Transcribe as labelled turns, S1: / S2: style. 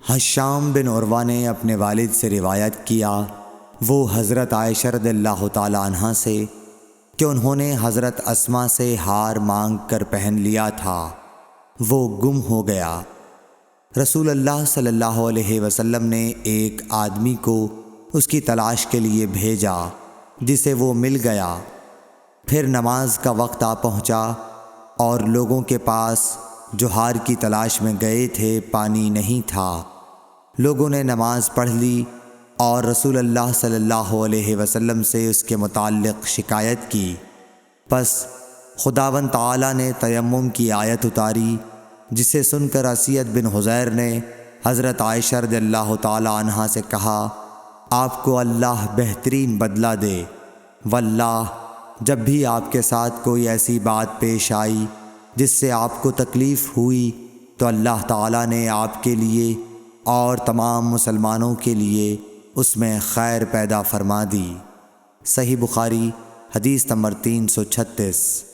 S1: حشام بن عروہ نے اپنے والد سے روایت کیا، وہ حضرت عائشہ رضی اللہ تعالی عنہا سے، کہ انہوں نے حضرت اسماء سے ہار مانگ کر پہن لیا تھا، وہ گم ہو گیا۔ رسول اللہ صلی اللہ علیہ وسلم نے ایک آدمی کو اس کی تلاش کے لیے بھیجا، جسے وہ مل گیا۔ پھر نماز کا وقت آ پہنچا اور لوگوں کے پاس جو ہار کی تلاش میں گئے تھے پانی نہیں تھا۔ لوگوں نے نماز پڑھ لی اور رسول اللہ صلی اللہ علیہ وسلم سے اس کے متعلق شکایت کی۔ پس خداوند تعالی نے تیمم کی آیت اتاری، جسے سن کر اسید بن حضیر نے حضرت عائشہ رضی اللہ تعالی عنہا سے کہا، آپ کو اللہ بہترین بدلہ دے، واللہ جب بھی آپ کے ساتھ کوئی ایسی بات پیش آئی جس سے آپ کو تکلیف ہوئی تو اللہ تعالی نے آپ کے لیے اور تمام مسلمانوں کے لیے اس میں خیر پیدا فرما دی۔ صحیح بخاری حدیث نمبر 336۔